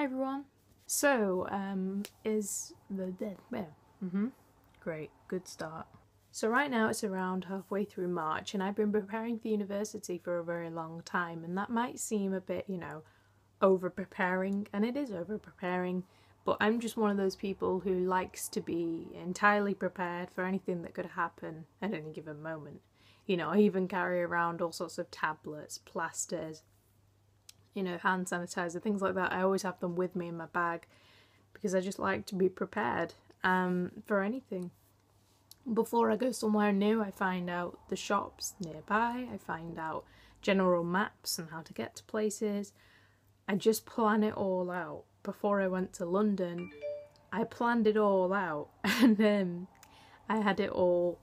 everyone. So, great, good start. So right now it's around halfway through March and I've been preparing for university for a very long time, and that might seem a bit, over preparing, and it is over preparing, but I'm just one of those people who likes to be entirely prepared for anything that could happen at any given moment. I even carry around all sorts of tablets, plasters, hand sanitizer, things like that. I always have them with me in my bag because I just like to be prepared for anything. Before I go somewhere new, I find out the shops nearby, I find out general maps and how to get to places. I just plan it all out. Before I went to London, I planned it all out and then I had it all,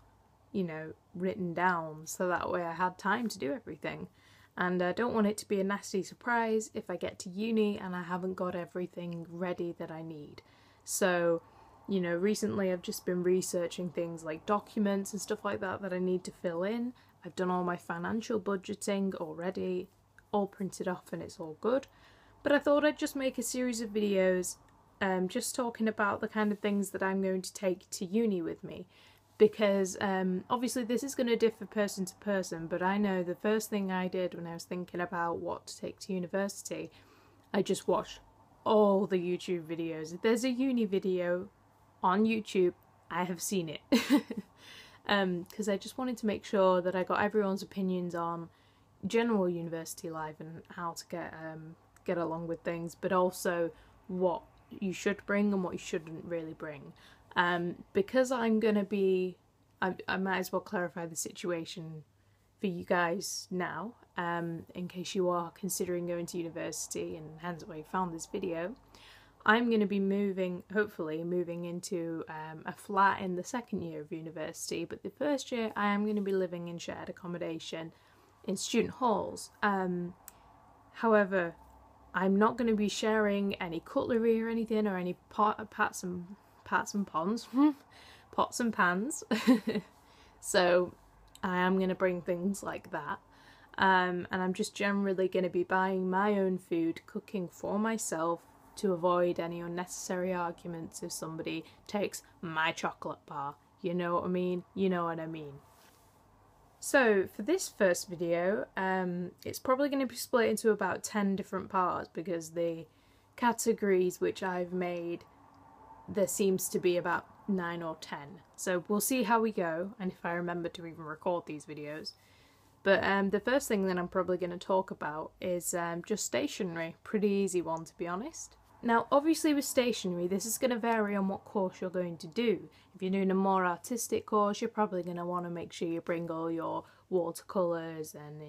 written down so that way I had time to do everything. And I don't want it to be a nasty surprise if I get to uni and I haven't got everything ready that I need. So, recently I've just been researching things like documents and stuff like that I need to fill in. I've done all my financial budgeting already, all printed off, and it's all good. But I thought I'd just make a series of videos just talking about the kind of things that I'm going to take to uni with me. Because obviously this is going to differ person to person, but I know the first thing I did when I was thinking about what to take to university, I just watched all the YouTube videos. If there's a uni video on YouTube, I have seen it. Because I just wanted to make sure that I got everyone's opinions on general university life and how to get along with things, but also what you should bring and what you shouldn't really bring. Because I'm gonna be, I might as well clarify the situation for you guys now, in case you are considering going to university and hence why you found this video. I'm going to be hopefully moving into a flat in the second year of university, but the first year I am going to be living in shared accommodation in student halls. However, I'm not going to be sharing any cutlery or anything, or any pots and pans. So I am going to bring things like that. And I'm just generally going to be buying my own food, cooking for myself, to avoid any unnecessary arguments if somebody takes my chocolate bar. You know what I mean? You know what I mean. So for this first video, it's probably going to be split into about 10 different parts because the categories which I've made, there seems to be about 9 or 10. So we'll see how we go and if I remember to even record these videos. But the first thing that I'm probably going to talk about is just stationery. Pretty easy one, to be honest. Now obviously with stationery, this is going to vary on what course you're going to do. If you're doing a more artistic course, you're probably going to want to make sure you bring all your watercolours and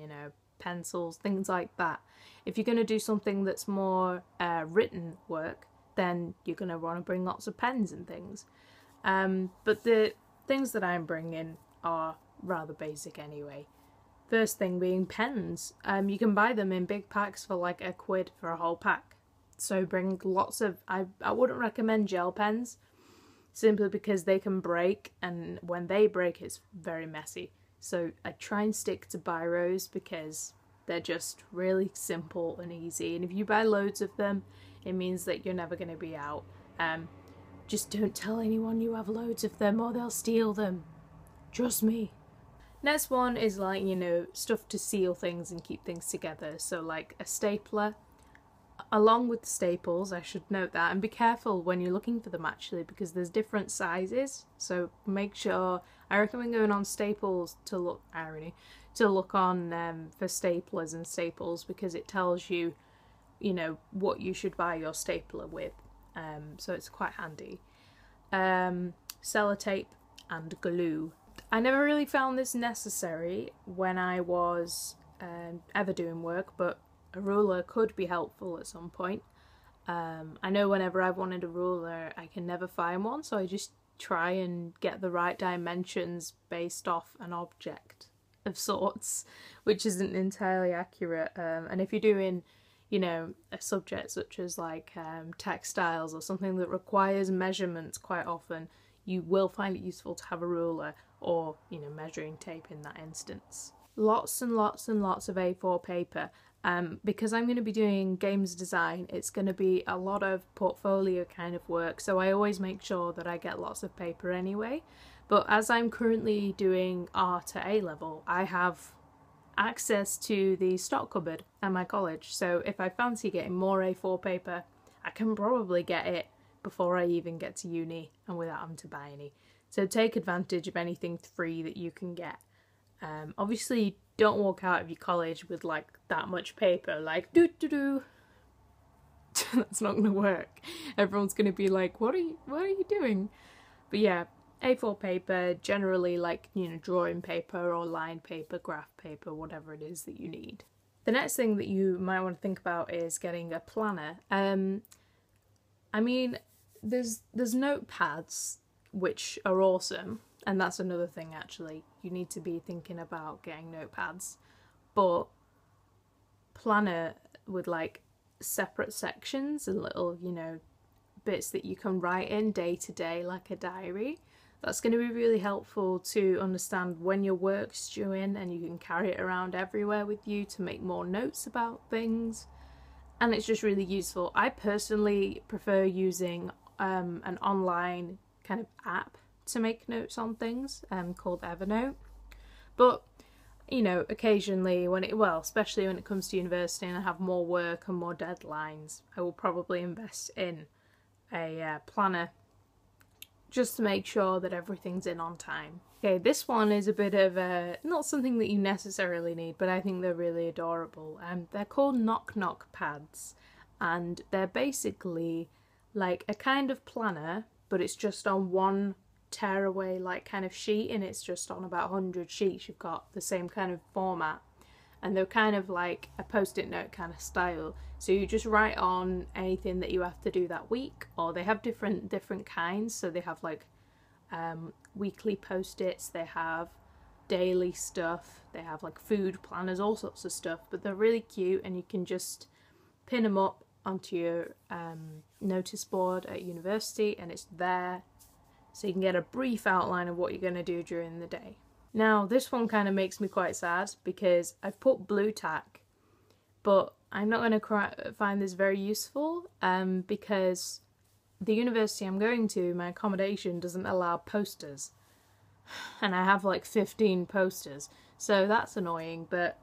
pencils, things like that. If you're going to do something that's more written work, then you're going to want to bring lots of pens and things. But the things that I'm bringing are rather basic anyway. First thing being pens. You can buy them in big packs for like £1 for a whole pack. So bring lots of, I wouldn't recommend gel pens, simply because they can break, and when they break it's very messy. So I try and stick to biros because they're just really simple and easy, and if you buy loads of them, it means that you're never going to be out. Just don't tell anyone you have loads of them or they'll steal them. Trust me. Next one is like, stuff to seal things and keep things together. So like a stapler. Along with the staples, I should note that, and be careful when you're looking for them actually, because there's different sizes. So make sure, I recommend going on Staples to look, on for staplers and staples, because it tells you, what you should buy your stapler with. So it's quite handy. Sellotape and glue. I never really found this necessary when I was ever doing work, but a ruler could be helpful at some point. I know whenever I've wanted a ruler, I can never find one, so I just try and get the right dimensions based off an object of sorts, which isn't entirely accurate. And if you're doing, a subject such as like textiles or something that requires measurements quite often, you will find it useful to have a ruler or, measuring tape in that instance. Lots and lots and lots of A4 paper. because I'm going to be doing games design, it's going to be a lot of portfolio kind of work, so I always make sure that I get lots of paper anyway. But as I'm currently doing art at A-level, I have access to the stock cupboard at my college, so if I fancy getting more A4 paper, I can probably get it before I even get to uni and without having to buy any. So take advantage of anything free that you can get. Obviously, don't walk out of your college with like that much paper, like do. That's not gonna work. Everyone's gonna be like, what are you doing? But yeah, A4 paper, generally like, you know, drawing paper or line paper, graph paper, whatever it is that you need. The next thing that you might want to think about is getting a planner. I mean, there's notepads which are awesome, and that's another thing actually. You need to be thinking about getting notepads, but planner with like separate sections and little, you know, bits that you can write in day to day like a diary. That's going to be really helpful to understand when your work's due in, and you can carry it around everywhere with you to make more notes about things. And it's just really useful. I personally prefer using an online kind of app to make notes on things called Evernote. But, you know, occasionally especially when it comes to university and I have more work and more deadlines, I will probably invest in a planner just to make sure that everything's in on time. Okay, this one is a bit of not something that you necessarily need, but I think they're really adorable. They're called Knock Knock pads, and they're basically like a kind of planner, but it's just on one tearaway like kind of sheet, and it's just on about 100 sheets. You've got the same kind of format, and they're kind of like a post-it note kind of style. So you just write on anything that you have to do that week, or they have different kinds. So they have like weekly post-its, they have daily stuff, they have like food planners, all sorts of stuff, but they're really cute, and you can just pin them up onto your notice board at university, and it's there so you can get a brief outline of what you're going to do during the day. Now this one kind of makes me quite sad because I've put blue tack, but I'm not going to find this very useful because the university I'm going to, my accommodation doesn't allow posters, and I have like 15 posters, so that's annoying. But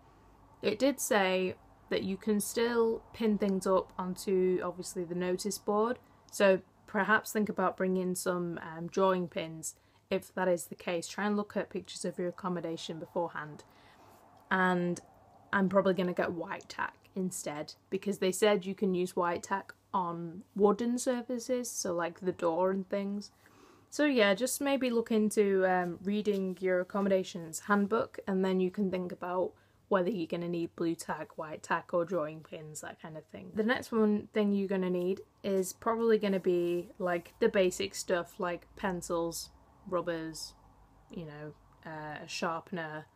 it did say that you can still pin things up onto obviously the notice board, so perhaps think about bringing some drawing pins. If that is the case, try and look at pictures of your accommodation beforehand. And I'm probably going to get white tack instead, because they said you can use white tack on wooden surfaces, so like the door and things. So yeah, just maybe look into reading your accommodations handbook, and then you can think about whether you're going to need blue tack, white tack, or drawing pins, that kind of thing. The next thing you're going to need is probably going to be like the basic stuff like pencils, rubbers, you know, a sharpener,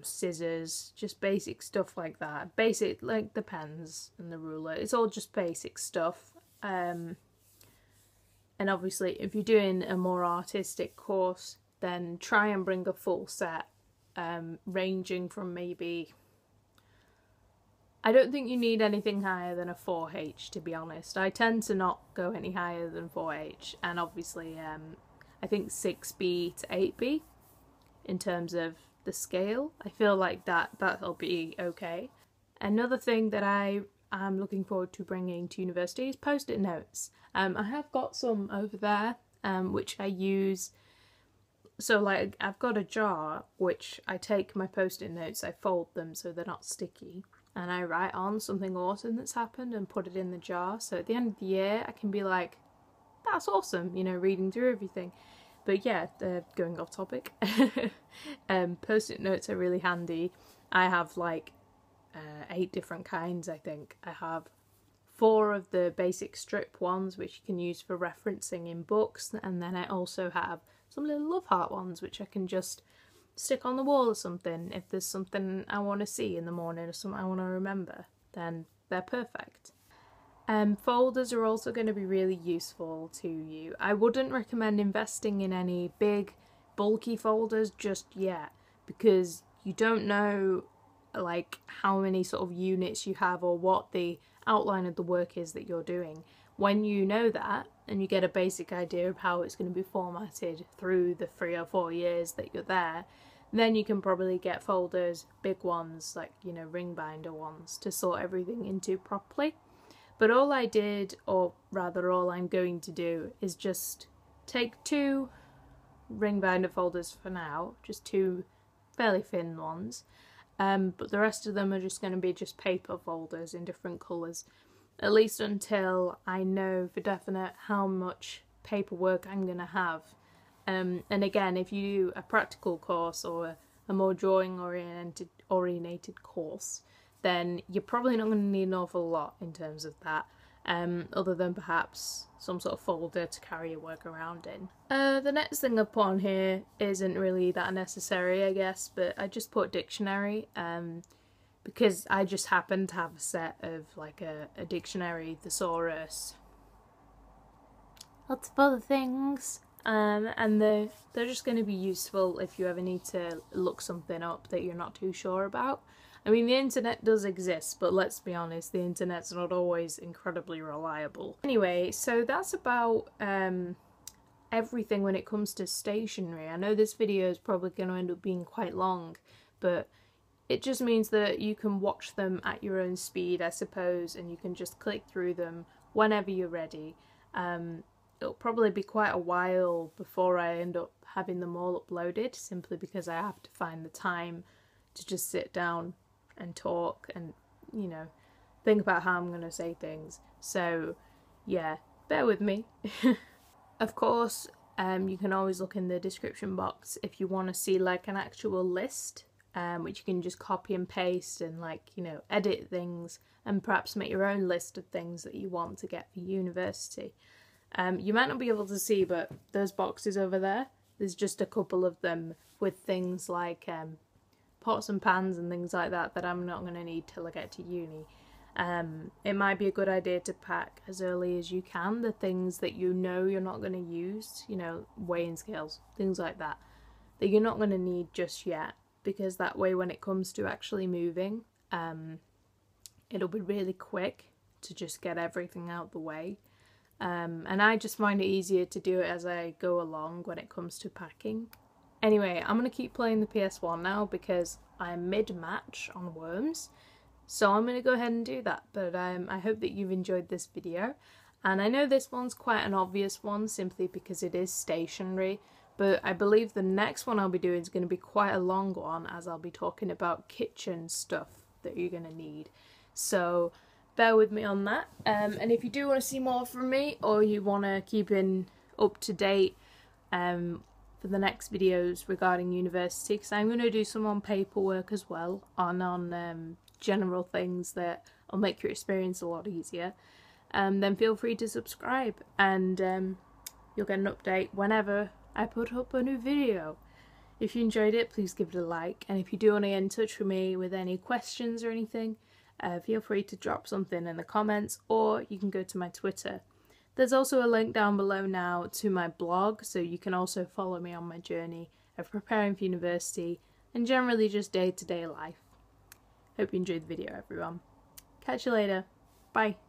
scissors, just basic stuff like that. Basic, like the pens and the ruler, it's all just basic stuff. And obviously if you're doing a more artistic course, then try and bring a full set, ranging from maybe, I don't think you need anything higher than a 4H, to be honest. I tend to not go any higher than 4H, and obviously I think 6B to 8B in terms of the scale. I feel like that'll be okay. Another thing that I am looking forward to bringing to university is Postit Notes. I have got some over there which I use. So like I've got a jar which I take my Postit Notes, I fold them so they're not sticky, and I write on something awesome that's happened and put it in the jar, so at the end of the year I can be like, that's awesome, you know, reading through everything. But yeah, going off topic, Post-it notes are really handy. I have like 8 different kinds, I think. I have 4 of the basic strip ones which you can use for referencing in books, and then I also have some little love heart ones which I can just stick on the wall or something. If there's something I want to see in the morning or something I want to remember, then they're perfect. Folders are also going to be really useful to you. I wouldn't recommend investing in any big bulky folders just yet, because you don't know like how many sort of units you have or what the outline of the work is that you're doing. When you know that and you get a basic idea of how it's going to be formatted through the 3 or 4 years that you're there, then you can probably get folders, big ones, like, you know, ring binder ones, to sort everything into properly. But all I did, or rather all I'm going to do, is just take 2 ring binder folders for now, just 2 fairly thin ones, but the rest of them are just going to be just paper folders in different colours, at least until I know for definite how much paperwork I'm going to have. And again, if you do a practical course or a more drawing oriented course, then you're probably not going to need an awful lot in terms of that, other than perhaps some sort of folder to carry your work around in. The next thing I've put on here isn't really that necessary, I guess, but I just put dictionary, because I just happen to have a set of like a dictionary, thesaurus, lots of other things, and they're just going to be useful if you ever need to look something up that you're not too sure about. I mean, the internet does exist, but let's be honest, the internet's not always incredibly reliable. Anyway, so that's about everything when it comes to stationery. I know this video is probably going to end up being quite long, but it just means that you can watch them at your own speed, I suppose, and you can just click through them whenever you're ready. It'll probably be quite a while before I end up having them all uploaded, simply because I have to find the time to just sit down and talk and, you know, think about how I'm going to say things. So yeah, bear with me. Of course, you can always look in the description box if you want to see like an actual list, which you can just copy and paste and, like, you know, edit things and perhaps make your own list of things that you want to get for university. You might not be able to see, but those boxes over there, there's just a couple of them with things like pots and pans and things like that that I'm not going to need till I get to uni. It might be a good idea to pack as early as you can the things that you know you're not going to use, you know, weighing scales, things like that, that you're not going to need just yet, because that way when it comes to actually moving, it'll be really quick to just get everything out the way. And I just find it easier to do it as I go along when it comes to packing. Anyway, I'm going to keep playing the PS1 now because I'm mid-match on Worms, so I'm going to go ahead and do that. But I hope that you've enjoyed this video, and I know this one's quite an obvious one simply because it is stationery, but I believe the next one I'll be doing is going to be quite a long one, as I'll be talking about kitchen stuff that you're going to need. So bear with me on that, and if you do want to see more from me, or you want to keep up to date for the next videos regarding university, because I'm going to do some on paperwork as well, on general things that will make your experience a lot easier, then feel free to subscribe, and you'll get an update whenever I put up a new video. If you enjoyed it, please give it a like, and if you do want to get in touch with me with any questions or anything, feel free to drop something in the comments, or you can go to my Twitter. There's also a link down below now to my blog, so you can also follow me on my journey of preparing for university and generally just day-to-day life. Hope you enjoyed the video, everyone. Catch you later. Bye.